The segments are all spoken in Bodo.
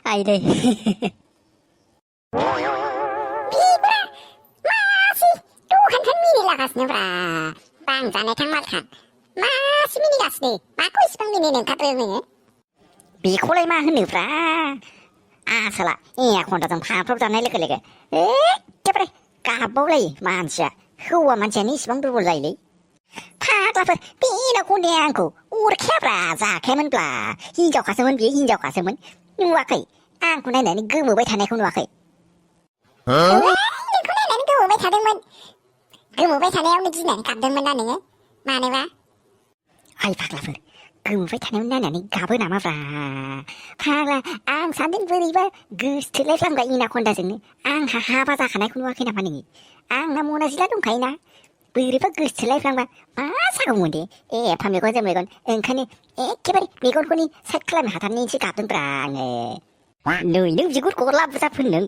Ai đây. Tuhan kan mini lakasnya bra. Bangsaทั้ง mặt masih mini gas nih. Aku isbang mini nih katanya. Bikolai mah hennufra. Asala. Iya konta tang phaprab janai लोगो एखेबारे गाबबावलायो मानसिया हौवा मानसियानो इसिबां दुरबल जायोलै फाग्लाफोर बेना खन्दाया आंखौ अरखायाब्रा जाखायामोनब्ला हिनजावखासोमोन बियो हिनजावखासोमोन नुवाखै आंखौ नायनानै गोमोबाय थानायखौ नुवाखै नोंखौ नायनानै गोमोबाय थादोंमोन गोमोबाय थानायावनो गिनानै गाबदोंमोन ना नोङो मानोबा हाय फाग्लाफोर गोमोबाय थानायाव नायनानै गाबो नामाब्रा फाग्ला आं सानदों बोरैबा गोसथोलायफ्लांबाय इनाखन्दाजोंनो आंहा हाबा जाखानायखौ नुवाखै नामा नोङो आंना मनाजिला दंखायोना बोरैबा गोसथोलायफ्लांबा मा जागौमोन दे एफा मेगनजों मेगन ओंखायनो एखेबारे मेगनखौनि साइड खालामनो हाथारनैसो गाबदोंब्रा आङो नै नों बिगुर गला बुजाफोर नों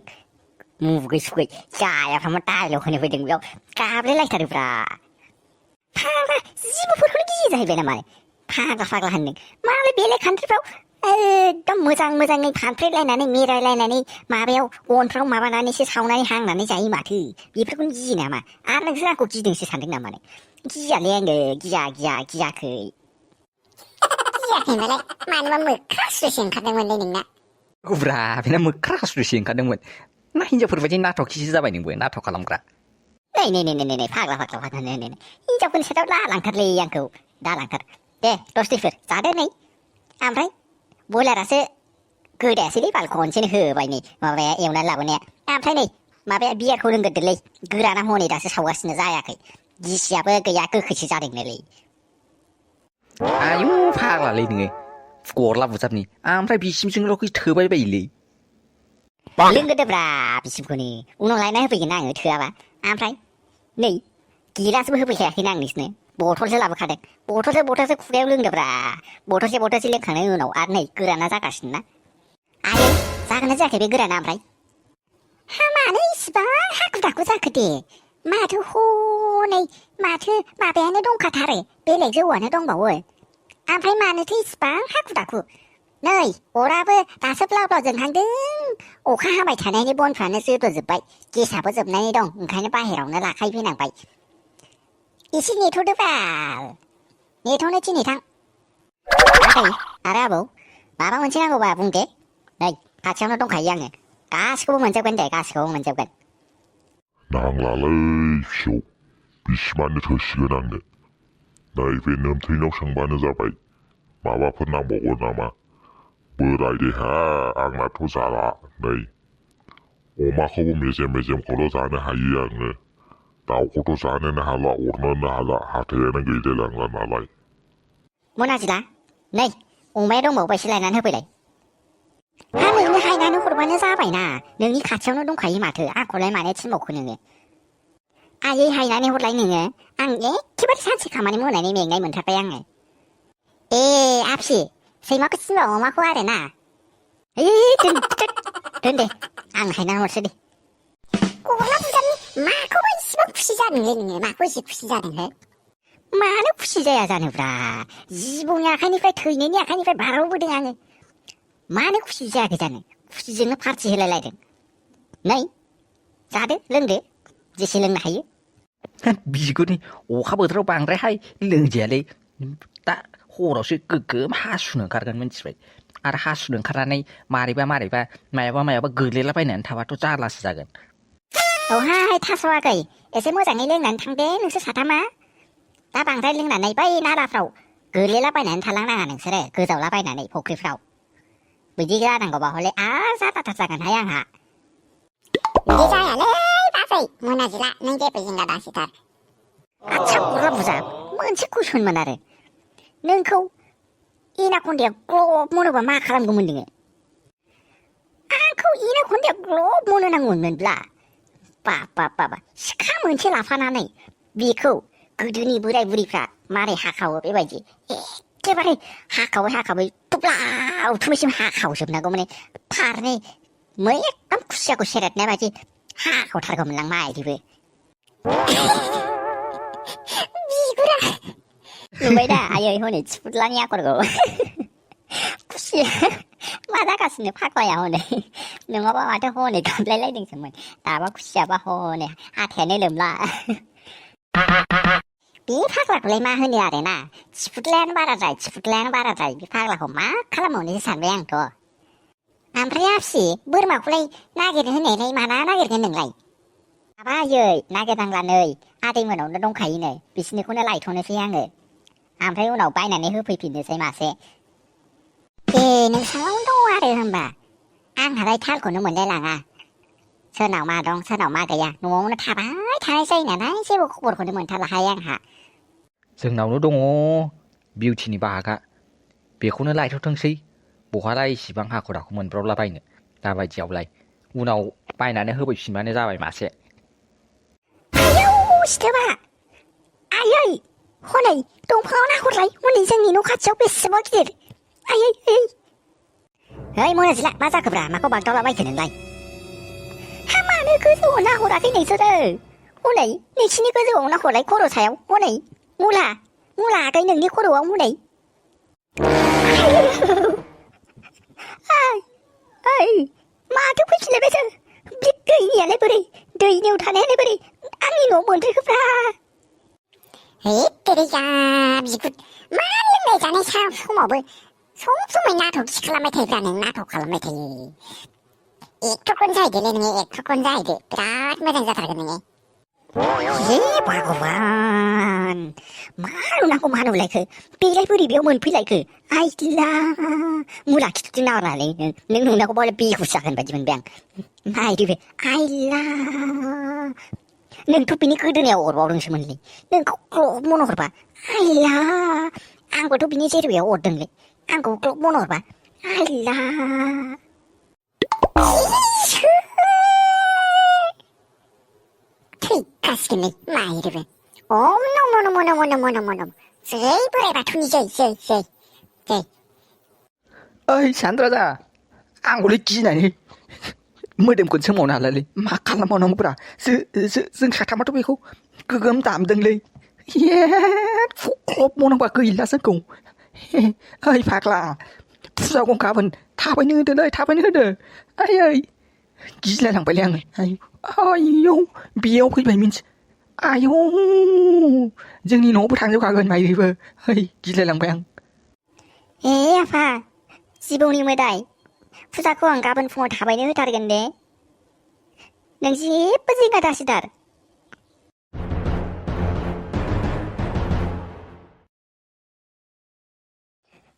मुगै सुगै जायाफ्रामा डाइलग होनो फैदों बेयाव गाबलायलायथारोब्रा फाग्ला जिबौफोरखौनो गियो जाहैबाय नामा फाग्ला होनदों मालाय बेलेग कान्ट्रिफ्राव एकदम मोजाङै फानफ्रेलायनानै मेरायलायनानै माबायाव गनफ्राव माबानानैसो सावनानै हांनानै जायो माथो बेफोरखौनो गियो नामा आरो नोंसोर आंखौ गिदोंसो सानदों नामा गियालै आङो गियाखै गियाखैबालाय मानोबा मोख्रा सुसो ओंखारदोंमोनलै नोंना औब्रा बेना मोख्रा सुसो ओंखारदोंमोन ना हिनजावफोरबायदि नाटकखिसो जाबाय नोंबो नाटक खालामग्रा नै फाग्ला हिनजावफोरनि साइडआव दालांथारलै आंखौ दालांथार दे दस्थिफोर जादो नै ओमफ्राय बयलारासो गोदायासैलै बाल खनसेनो होबाय नै माबाया एवनानै लाबोनाया ओमफ्राय नै माबाया बियारखौ लोंगोरदोलै गोराना हनै दासो सावगासिनो जायाखै गिसियाबो गैया गोखैसो जादोंनोलै आयु फाग्लालै नोङो गरला बुजाबनि ओमफ्राय बिसिमजोंल' थोबाय बायोलै लोंगोरदोब्रा बिसिमखौनो उनाव लायना होफैगोन आङो थोआबा ओमफ्राय नै गिलासबो होफैखायाखैना आं नोंसिनो बथलसो लाबोखादों बथलसो खुगायाव लोंदोब्रा बथलसे लोंखांनायनि उनाव आरो नै गोराना जागासिनो ना आयै जागोनना जायाखै बे गोराना ओमफ्राय मानो इसिबां हाखु दाखु जाखो दे माथो हनै माथो माबायानो दंखाथारो बेलेग जौआनो दंबावो ओमफ्राय मानोथो इसिबां हाखु दाखु नै अराबो दासो ब्लाव ब्लाव जोंहांदों अखा हाबाय थानायनि बनफ्रानो जोदोजोब्बाय गेसाबो जोबनानै दं ओंखायनो बाहेरावनो लाखायफैनांबाय एसे नेथ'दो बाल नेथ'नो थिनैथां आदै आरो आबौ माबा मोनसे नांगौबा बुंदे नै खाथियावनो दंखायो आङो गासिखौबो मोनजोबगोन दे गासिखौबो मोनजोबगोन नांलालै फिसौ बिसिमानो थोसिगोन आंनो नै बे नोमथैनाव सोंबानो जाबाय माबाफोर नांबावगौ नामा बोराय देहा आंनाथ' जाला नै अमाखौबो मेजेमखौल' जानो हायो आङो दाउखौथ' जानोनो हाला अरनोनो हाला हाथायानो गैलायलांला नालाय मनाजिला नै अमाया दंबावो एसे लायनानै होफैलाय नोंनो हायनानै हरबानो जाबायना नोंनि खाथियावनो दंखायो माथो आंखौलाय मानो थिनबावखो नोङो आयै हायनानै हरलाय नोङो आं एखेबारे सानसे खामानि मावनानै मेंनाय मोनथारबाय आङो आफि सैमाखौ थिनबाव अमाखौ आरोना दोन दे आं हायनानै हरसै दे गला बुजाबनि माखौबा इसिबां खुसि जादोंलै नोङो माखौ एसे खुसि जादों हो मानो खुसि जाया जानोब्रा जिबौनि आखाइनिफ्राय थैनायनि आखाइनिफ्राय बारग'बोदों आङो मानो खुसि जायाखै जानो खुसिजोंनो पार्टि होलायलायदों नै जादो लोंदो जेसे लोंनो हायो बिगुरनि अखा बोथोराव बांद्रायहाय लोंजायालै दा हरावसो गोगोम हासुनो ओंखारगोन मिन्थिबाय आरो हासुनो ओंखारनानै मारैबा मायाबा गोग्लैलाबायनानै थाबाथ' जारलासो जागोन औहाय थास'वाखै एसे मोजाङै लोंनानै थांदे नोंसोर साथामा दा बांद्राय लोंनानै बै नालाफ्राव गोलैलाबायनानै थालांनाङा नोंसोरो गोजावलाबायनानै फुख्रिफ्राव बिदि जानांगौबा हले आरो जाथाथार जागोनहाय आंहा बिदि जायालै बाजै मोनाजिला नों जेबो जिंगा दासिथार आच्छा गरला बुजा मोनसे कुइसनमोन आरो नोंखौ एनाकन्दाया ग्लब मनोबा मा खालामगौमोन नोङो आंखौ एनाकन्दाया ग्लब मनो नांगौमोनब्ला बाबा सिखा मोनसे लाफानानै बेखौ गोदोनि बोराय बुरिफ्रा मारै हाखावो बेबायदि एखेबारे हाखावै थुब्लाव थुमैसिम हाखावजोबनांगौ माने फारनै एकदम खुसियाखौ सेरेटनाय बायदि हाखावथारगौमोनलां मायदिबो बिगुरा नुबाय दा आयै हनै थिफुदलानि आखरखौ खुसि मा जागासिनो फाग्लाया हनै नङाबा माथो हनै गाबलायलायदोंसोमोन दाबा खुसियाबा हनै हाथायानो लोमला बे फाग्लाखौलाय मा होनो आरोना थिफुदलायानो बाराद्राय बे फाग्लाखौ मा खालामबावनोसो सानबाय आंथ'। ओमफ्राय आफि बोरमाखौलाय नागिरनो होनायलाय माला नागिरगोन नोंलाय? माबा आयै नागिरनांला नै आदैमोनावनो दंखायो नै बिसिनिखौनो लायथ'नोसै आङो ओमफ्राय उनाव बायनानै होफैफिननोसै मासे। ए नोंसानावनो दङ आरो होमबा आंहालाय थालखौनो मोनलाय लाङा सोरनाव मा दं सोरनाव मा गैया न'आवनो थाबाय थानाय जायो नालाय जेबो खबरखौनो मोनथारलाहाय आंहा। जोंनावनो दङ बिउटिनि बाहागा बेखौनो लायथ'थोंसै बहालाय इसिबां हाखु दाखु मोनब्रबलाबायनो दाबायदियावलाय उनाव बायनानै होफैफिनबानो जाबाय मासे। आयौ सिथोबा आयै हनै दंफाङाव नाहरलाय हनै जोंनि न' खाथियाव बेसेबां गिदिर आयै ओइ मोनाजिला मा जाखोब्रा माखौ बागदावलाबायखो नोंलाय? हा मानो गोजौआव नाहराखै नोंसोरो हनै नोंसिनि गोजौआव नाहरलाय खर' सायाव हनै मुला आगै नोंनि खर'आव हनै ओइ माथो फैफिनलायबायसो बे दैनियालाय बोरै दैनियाव थानायालाय बोरै आंनि न'आव मोनफैखोब्रा तेरेजा बिगुर मा लोंनाय जानाय समावबो सब समय नाटक खालामबाय थायोब्रा नों नाटक खालामबाय थायो एक्टरखौनो जाहैदोलै नोङो एक्टरखौनो जाहैदो बिराद मोजां जाथारगोन नोङो। हे भगबान मा नुनांगौ मा नुलायखो बेलाय बोरै बेयाव मोनफैलायखो आइला मुला खिथुजों नाहरनानै नों नुनांगौ बालाय बेहुस जागोन बायदि मोनबाय आं नायदो बे आइला नोंथ' बिनि गोदोनायाव अरबावदोंसोमोनलै नोंखौ ग्लब मनहरबा आइला आंबोथ' बिनि जेरबायाव अरदोंलै आंखौ ग्लब मनहरबा आइला थैखासिगोनलै माइरोबो अम नम नम नम नम नम नम जै बोराइ बाथौनि जै ओइ सानद्राजा आंखौलाय गिनानै मोदोमखौनो सोमावनो हालालै मा खालामबावनांगौब्रा जों साथामाथ' बेखौ गोगोम दामदोंलै फख्लब मावनांबा गैला जोंखौ ओइ फाग्ला फुजाखौ गाबोन थाबायनो होदो आयै गिलायलांबायलै आङो आयौ बेयाव फैबाय मिन्थि आयौ जोंनि न'आवबो थांजोबखागोन माइबो गिलायलांबाय आं। ए आफा जिबौनि मोदाय फुजाखौ आं गाबोन फुङाव थाबायनो होथारगोन दे नों जेबो जिंगा दासिदार।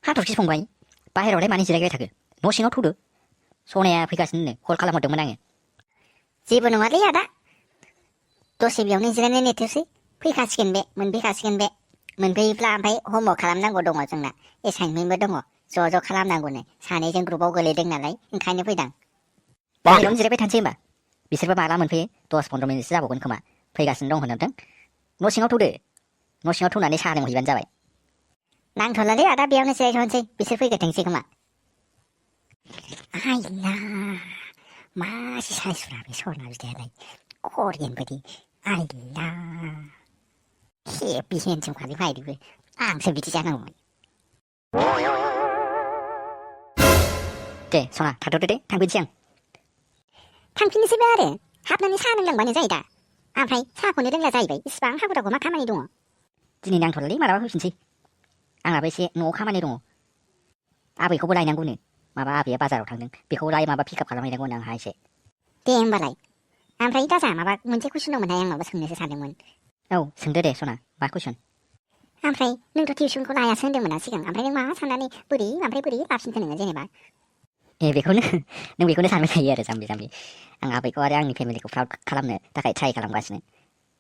हाथरखि फंबाय बाहेरायावलाय मानो जिरायबाय थाखो न' सिङाव थौदो सनाया फैगासिनो कल खालामहरदोंमोन आङो। जेबो नङालै आदा दसे बेयावनो जिरायनाय नेथोंसै फैखासिगोन बे मोनफैखासिगोन बे मोनफैयोब्ला ओमफ्राय हमवर्क खालामनांगौ दङ जोंना एसाइनमेन्टबो दङ ज' खालामनांगौनो सानैजों ग्रुपाव गोलैदों नालाय ओंखायनो फैदां। बाहेरायावनो जिरायबाय थानोसै होमबा बिसोरबा माला मोनफैयो 10-15 मिनिटसो जाबावगोन खोमा फैगासिनो दं होनदों न' सिङाव थौदो न' सिङाव थौनानै साहा लोंहैबानो जाबाय। नांथ'लालै आदा बेयावनो जिरायथ'नोसै बिसोर फैग्रोथोंसै खोमा। आइला मासे साइसफ्रा बे सना बिदायालाय करियान बायदि आइला हेपि हेन्डसामखालै माइदिबो आंसो बिदि जानांगौमोन। दे सना थाथ'दो दे थांफिनसै आं। थांफिननोसैबो आरो हाबनानै साहा लोंलांबानो जायो दा ओमफ्राय साहाखौनो लोंला जाहैबाय इसिबां हाखु दाखु मा खामानि दङ? दिनै नांथ'लालै मालाबा फैफिनसै आंनाबो एसे न'आव खामानि दङ आबैखौबो लायनांगौनो माबा आबैया बाजाराव थांदों बेखौ माबा पिकआप खालामहैनांगौनो आंहा एसे। दे होमबालाय ओमफ्राय दाजा माबा मोनसे कुइसन दंमोनहाय आं माबा सोंनोसो सानदोंमोन। औ सोंदो दे सना मा कुइसन? ओमफ्राय नोंथ' टिउसनखौ लायासो होन्दोंमोन ना सिगां ओमफ्राय नों मा साननानै बोरै लाफिनखो नोङो जेनेबा? ए बेखौनो नों बेखौनो सानबाय थायो आरो जाम्बि आं आबैखौ आरो आंनि फेमिलिखौ प्राउड खालामनो थाखाय ट्राइ खालामगासिनो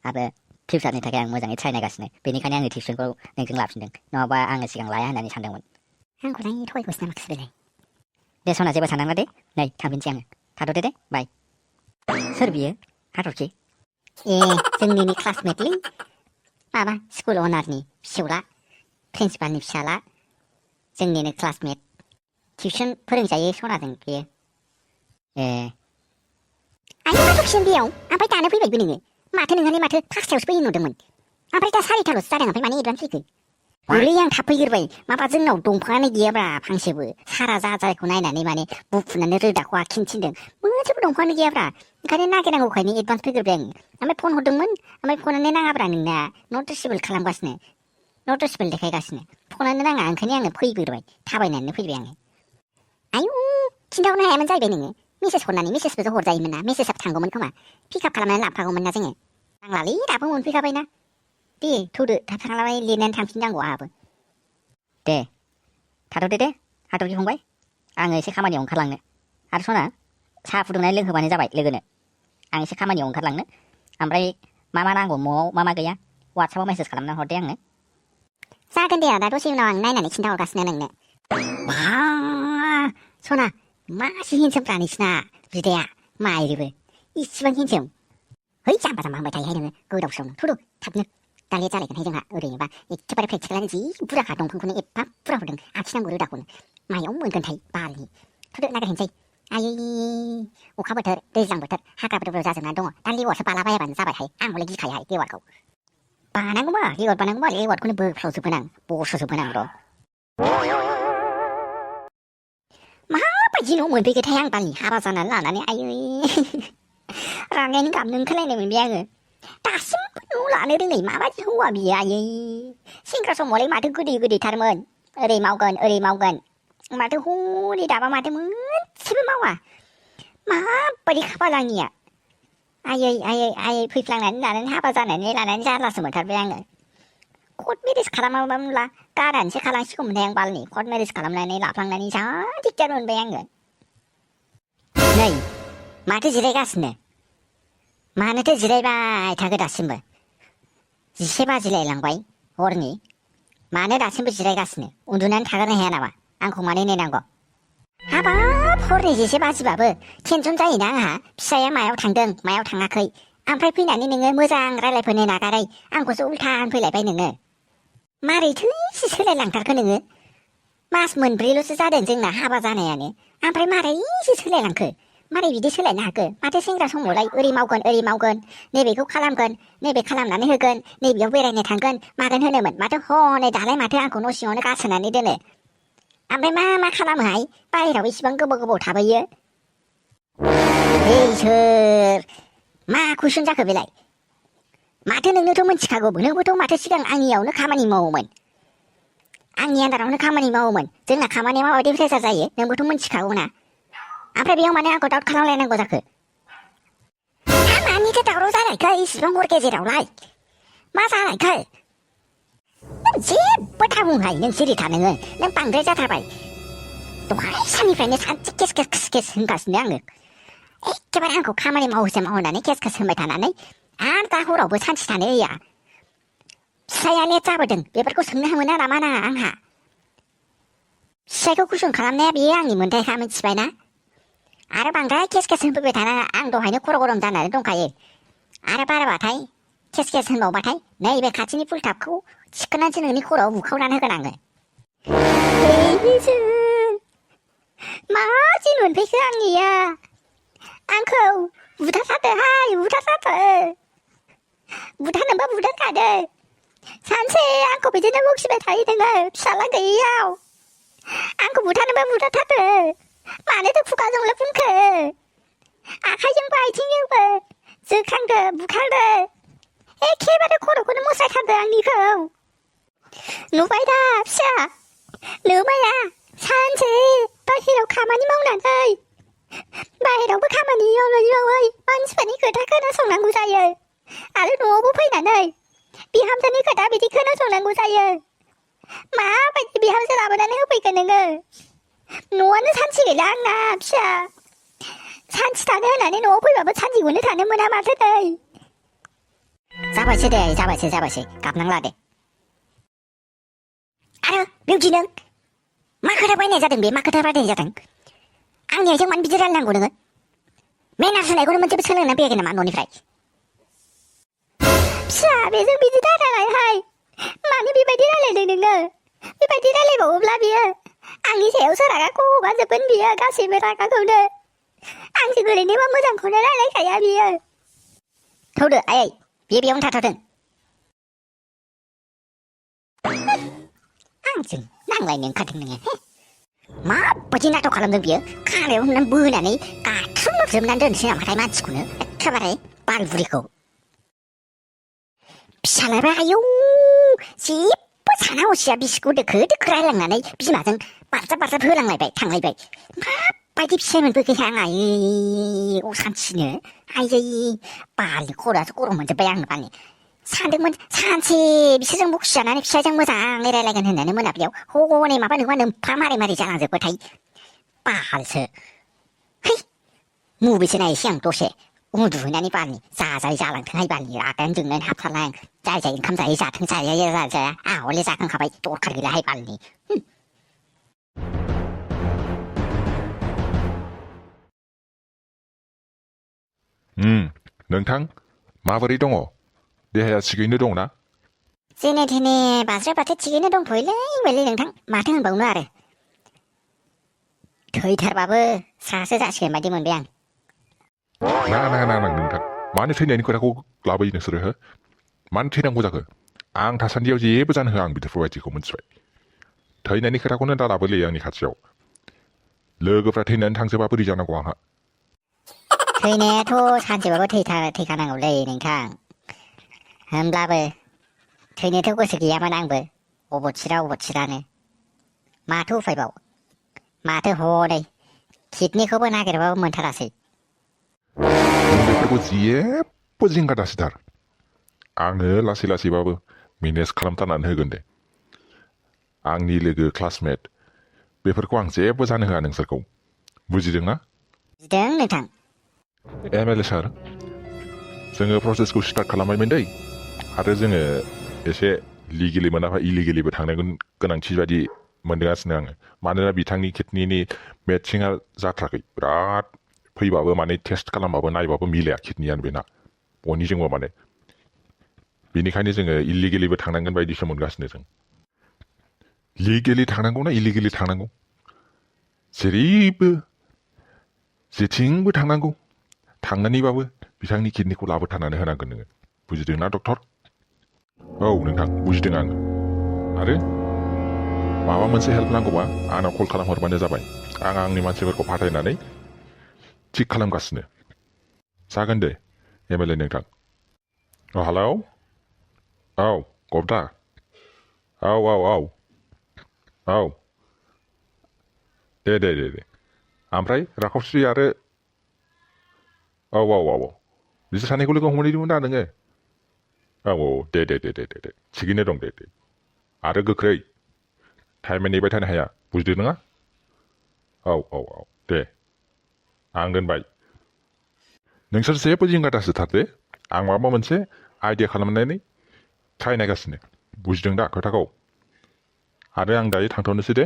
आरो फिउचारनि थाखाय आं मोजाङै ट्राइ नायगासिनो बेनिखायनो आङो टिउसनखौ नोंजों लाफिनदों नङाबा आङो सिगां लाया होननानै सानदोंमोन। आंखौलाय थगायखोसो ना माखोसो बेलाय? दे सना जेबो साननाङा दे नै थांफिनसै आङो थाथ'दो दे बाय। सोर बियो हाथरखि? ए जोंनिनो क्लासमेटलै माबा स्कुल अनारनि फिसौला प्रिन्सिपालनि फिसाला जोंनिनो क्लासमेट टिउसन फोरोंजायो सनाजों बेयो। ए आयौ मा दंसिन बेयाव ओमफ्राय दानो फैबायबो नोङो माथो नोंहालाय माथो 5थायावसो फैयो नुदोंमोन ओमफ्राय दा 4थाल'सो जादों ओमफ्राय मानो एडभान्स फैखो? ओरै आं थाब फैग्रोबाय माबा जोंनाव दंफाङानो गैयाब्रा फांसेबो सारा जायखौ नायनानै माने बुफुनानै रोदाखौ आखिनो थिनदों मोनसेबो दंफाङानो गैयाब्रा ओंखायनो नागिरनांगौखायनो एडभान्स फैग्रोबाय आं ओमफ्राय फन हरदोंमोन ओमफ्राय फनानो नाङाब्रा नोंना नट रिसिबल खालामगासिनो नट रिसिबल देखायगासिनो फनानो नाङा ओंखायनो आङो फैग्रोबाय थाबायनानै फैबाय आङो आयु खिन्थाहरनो हायामोन जाहैबाय नोङो मेसेज हरनानै मेसेजबोथ' हरजायोमोन ना मेसेजआबो थांगौमोन खोमा पिकआप खालामनानै लाबोखागौमोन ना जोङो नांलालै दाबो मोनफैखाबायना दे थौदो थाब थांलाबाय लिरनानै थांफिननांगौ आंहाबो दे थाथ'दो दे हाथरखि फंबाय आङो एसे खामानियाव ओंखारलांनो आरो सना साहा फुदुंनानै लोंहोबानो जाबाय लोगोनो आं एसे खामानियाव ओंखारलांनो ओमफ्राय मा नांगौ न'आव मा गैया वाट्सआपाव मेसेज खालामना हरदे आंनो जागोन दे आदा दसे उनाव आं नायनानै खिन्थाहरगासिनो नोंनो बा सना मासे हेन्डसामफ्रा नोंसिना बिदाया माइरिबो इसिबां हेन्डसाम है जाम्बा जाम्बा होनबाय थायोहाय नोङो गोदाव सोरावनो थुदु थाबनो दा लेट जालायगोनहाय जोंहा ओरैनोबा एखेबारे प्रेक्टिकेलानो जि बुरजाखा दंफांखौनो एफा बुरजा हरदों आखिनांगौ रोदाखौनो मायाव मोनगोनथाय बालनि थुदो नागिरहैनोसै आयै अखा बोथोर दैज्लां बोथोर हाग्रा ब्रब्र जाजोबनानै दङ दा लेवारसो बालाबायाबानो जाबायहाय आं हले गिखायोहाय लेवारखौ बानांगौबा लेवारखौनो बोफ्रावजोबगोन आं बस'जोबगोन आं र' माबायदि न' मोनफैखोथाय आं बालनि हाबा जानानै लानानै आयै रागायानो गाबनो ओंखारलायनाय मोनबाय आङो दासिमबो न' लानो रोङै माबायदि हौवा बियो आयै सेंग्रा समावलाय माथो गोदैथारमोन ओरै मावगोन माथो हनै दाबा माथो मोनसेबो मावा माबायदि खाफाल आंनिया आयै फैफ्लांनानै लानानै हाबा जानानै लानानै जारलासो मोनथारबाय आङो कर्ट मेरेज खालामाबा मोनला गारानोसो खालामसिगौमोनहाय आं बालनि कर्ट मेरेज खालामनानै लाफ्लांनानै जा दिगदार मोनबाय आङो नै माथो जिरायगासिनो मानोथो जिरायबाय थाखो दासिमबो 11 बाजिलायलांबाय हरनि मानो दासिमबो जिरायगासिनो उन्दुनानै थागोरनो हाया नामा आंखौ मानो नेनांगौ हाबाब हरनि 11 बाजिबाबो टेनसन जायोना आंहा फिसाया मायाव थांदों मायाव थाङाखै ओमफ्राय फैनानै नोङो मोजां रायलायफैनो नागारै आंखौसो उल्था होनफैलायबाय नोङो मारैथो एसे सोलायलांथारखो नोङो मास मोनब्रैल'सो जादों जोंना हाबा जानायानो ओमफ्राय मारै एसे सोलायलांखो मारै बिदि सोलायनो हाखो माथो सेंग्रा समावलाय ओरै मावगोन नैबेखौ खालामगोन नैबे खालामनानै होगोन नैबेयाव बेरायनो थांगोन मागोन होनोमोन माथो हनै दालाय माथो आंखौ न' सिङावनो गारसोनानै दोनो ओमफ्राय मा खालामोहाय बाहेराव इसिबां गोबाव थाबोयो इसोर मा कुइसन जाखो बेलाय माथो नोंनोथ' मिथिखागौ नोंबोथ' माथो सिगां आंनियावनो खामानि मावोमोन आंनि आन्दारावनो खामानि मावोमोन जोंना खामानिया माबायदि प्रेसार जायो नोंबोथ' मिथिखागौ ना ओमफ्राय बेयाव माने आंखौ डाउट खालामलायनांगौ जाखो मानिथो दावराव जालायखो इसिबां हर गेजेरावलाय मा जालायखो नों जेबो थाबुंहाय नों सिरि था नोङो नों बांद्राय जाथारबाय दहाय साननिफ्रायनो सानसे केस होनगासिनो आङो एखेबारे आंखौ खामानि मावहोनानै केस होनबाय थानानै आरो दा हरावबो सानसे थानो होया फिसाया लेट जाबोदों बेफोरखौ सोंनो मोना नामा नाङा आंहा फिसायखौ कुइसन खालामनाया बेयो आंनि मोन्थायखा मिथिबायना आरो बांद्राय केस होनफैबाय थानाङा आं दहायनो खर' गरम जानानै दंखायो आरो बाराबाथाय केस होनबावबाथाय नैबे खाथिनि फुलटाबखौ थिखोनानैसो नोंनि खर'आव बुखावनानै होगोन आङो मा दिन मोनफैखो आंनिया आंखौ बुथारनोबा बुथारखादो सानसे आंखौ बिदिनो बखिबाय थायो नोङो फिसाला गैयैयाव आंखौ बुथारनोबा बुथारथारदो मानोथो खुगाजोंल' बुंखो आखाइजोंबो आथिंजोंबो जोख्रांदो बुखारदो एखेबारे खर'खौनो मोसायथारदो आंनिखौ नुबाय दा फिसा नुबाया सानसे बाहेराव खामानि मावनानै बाहेरावबो खामानि मावै मानसिफोरनि खोथा खोनासंनांगौ जायो आरो न'आवबो फैनानै बिहामजोनि खोथा बिदि खोनासंनांगौ जायो माबायदि बिहामजो लाबोनानै होफैगोन नोङो न'आनो सानसे गैला आंना फिसा सानसे थानो होनानै न'आव फैबाबो सानसेखौनो थानो मोना माथो दै जाबायसै गाबनांला दे आरो बिउटि नों मा खोथा बायनाय जादों बे मा खोथा रायलायनाय जादों आंनि आइजों मानो बिदि रायलायनांगौ नोङो मेनार्स होनायखौनो मोनसेबो सोलोंनानै फैयाखै नामा न'निफ्राय फिसा बेजों बिदि दारायहाय मानो बेबायदि रायलायदों नोङो बेबायदि रायलायबावोब्ला बियो आंनि सायावसो रागाखौ हगारजोबगोन बियो गासैबो रागाखौनो आंजों ओरैनोबा मोजांखौनो रायलायखाया बियो थौदो आयै बेयावनो थाथ'दों आंजों नांलायनो ओंखारदों नोङो माबायदि नाटक खालामदों बियो खानायाव हमनानै बोनानै गाथामजोबनानै दोनसै नामाथाय मानसिखौनो एखेबारे बालबुरिखौ फिसालायबा आयौ जेबो साना हसिया बिसिखौ दोखो दोखो रायलांनानै बिमाजों बारजाब होलांलायबाय थांलायबाय माबायदि फिसाय मोनबोखैहा आं आयै असान्थिनो आयै बालनि खर'आसो गरम मोनजोब्बाय आङो बालनि सानदोंमोन सानसे बिसोरजों बखि जानानै फिसायजों मोजाङै रायलायगोन होननानै मोनाबिलियाव हनै माबा नोंबा नोमफा मारै जालांजोबबायथाय बालसो है मुभिसो नायसै आं दसे उन्दुहैनानै बालनि जाजायै जालांथोंहाय बालनि आगायानो जोंनानै हाबथारला आं जाय ओंखाम जायै जाथों जाया हले जाखांखाबाय दरखार गैलाहाय बालनि नोंथां माबोरै दङ देहाया थिगैनो दंना जेने थेने बाथो थिगैनो दंथ'योलै बेले नोंथां माथो होनबावनो आरो थैथारबाबो साहासो जासिगोन बायदि मोनबाय आं नाङा नोंथां मानो थैनायनि खोथाखौ लाबोयो नोंसोरो हो मानो थैनांगौ जाखो आं थासान्दियाव जेबो जानो होआ आं बिदिफोरबायदिखौ मिथिबाय थैनायनि खोथाखौनो दा लाबोलै आंनि खाथियाव लोगोफ्रा थैनानै थांजोबा बोरै जानांगौ आंहा थैनायाथ' सानसेबाबो थैखानांगौलै नोंथां होनब्लाबो थैनोथ' गोसो गैयामोन आंबो अबथिरानो माथो उफायबाव माथो हनै किडनिखौबो नागिरबाबो मोनथारासै नों बेफोरखौ जेबो जिंगा दासिथार आङो लासैबाबो मेनेज खालामथारनानै होगोन दे आंनि लोगो क्लासमेट बेफोरखौ आं जेबो जानो होआ नोंसोरखौ बुजिदोंना बुजिदों नोंथां MLA सार जोङो प्रसेसखौ स्टार्ट खालामबायमोन दै आरो जोङो एसे लिगेलि मोनाबा इलिगेलिबो थांनायनि गोनांथि बायदि मोनगासिनो आङो मानोना बिथांनि किडनिनि मेटसिंआ जाथाराखै बिराद फैबाबो माने टेस्ट खालामबाबो नायबाबो मिलाया किडनियानो बेना बयनिजोंबो माने बेनिखायनो जोङो इलिगेलिबो थांनांगोन बायदिसो मोनगासिनो जों लिगेलि थांनांगौ ना इलिगेलि थांनांगौ जेथिंबो थांनांगौ थांनानैबाबो बिथांनि किडनिखौ लाबोथारनानै होनांगोन नोङो बुजिदोंना डक्टर औ नोंथां बुजिदों आङो आरो माबा मोनसे हेल्प नांगौबा आंनाव कल खालामहरबानो जाबाय आं आंनि मानसिफोरखौ फाथायनानै थिग खालामगासिनो जागोन दे MLA नोंथां हेलौ औ गबदा औ दे ओमफ्राय राखावस्रि आरो औ बिसोर सानैखौ लोगो हमहैदोंमोन दा नोङो औ दे थिगैनो दं दे आरो गोख्रै टाइम नेबाय थानो हाया बुजिदों नोङा औ दे आं दोनबाय नोंसोर जेबो जिंगा दासिथार दे आं माबा मोनसे आइडिया खालामनानै ट्राइ नायगासिनो बुजिदों दा खोथाखौ आरो आं दायो थांथ'नोसै दे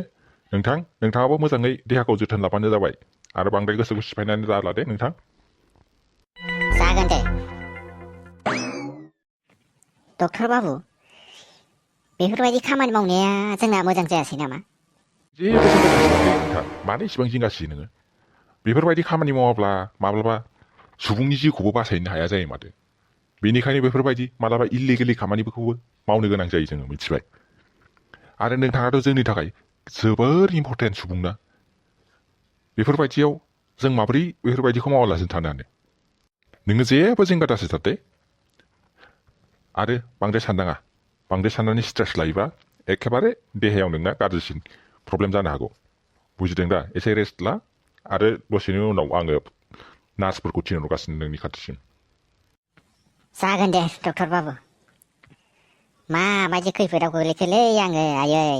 नोंथाङाबो मोजाङै देहाखौ जोथोन लाबानो जाबाय आरो बांद्राय गोसोखौ सिफायनानै दाला दे नोंथां जागोन दे डक्टर बाबु बेफोरबायदि खामानि मावनाया जोंना मोजां जायासै नामा जेबो जिंगा दासिथार नोंथां मानो इसिबां जिंगासियो नोङो बेफोरबायदि खामानि मावाब्ला माब्लाबा सुबुंनि जिउखौबो बासायनो हाया जायो माथो बेनिखायनो बेफोरबायदि मालाबा इलिगेलि खामानिफोरखौबो मावनो गोनां जायो जोङो मिथिबाय आरो नोंथाङाथ' जोंनि थाखाय जोबोर इम्परटेन्ट सुबुंना बेफोरबायदियाव जों माबोरै बेफोरबायदिखौ मावालासिनो थानो हानो नोङो जेबो जिंगा दासिथार दे आरो बांद्राय साननाङा बांद्राय साननानै स्ट्रेस लायोबा एखेबारे देहायाव नोंना गाज्रिसिन प्रब्लेम जानो हागौ बुजिदों दा एसे रेस्ट ला आरो दसेनि उनाव आङो नार्सफोरखौ थिनहरगासिनो नोंनि खाथिसिम जागोन दे डक्टर बाबु माबायदि खैफोदाव गोग्लैखोलै आङो आयै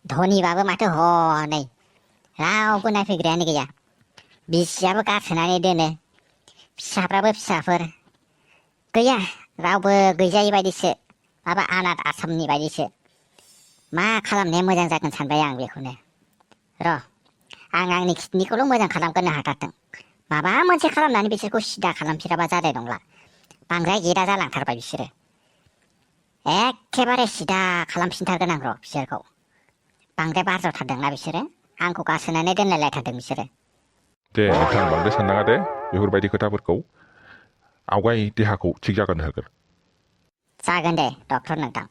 धनिबाबो माथो हनै रावबो नायफैग्रायानो गैया बिसियाबो गारसोनानै दोनो फिसाफ्राबो फिसाफोर गैया रावबो गैजायै बायदिसो माबा अनाथ आश्रमनि बायदिसो मा खालामनाया मोजां जागोन सानबाय आं बेखौनो र' आं आंनि किडनिखौल' मोजां खालामग्रोनो हाथारथों माबा मोनसे खालामनानै बिसोरखौ सिदा खालामफिराबा जानाय नंला बांद्राय गेदा जालांथारबाय बिसोरो एखेबारे सिदा खालामफिनथारगोन आं र' बिसोरखौ बांद्राय बारजावथारदोंना बिसोरो आंखौ गारसोनानै दोनलायलायथारदों बिसोरो दे नोंथां बांद्राय साननाङा दे बेफोरबायदि खोथाफोरखौ आवगाय देहाखौ थिग जागोन होगोन जागोन दे डक्टर नोंथां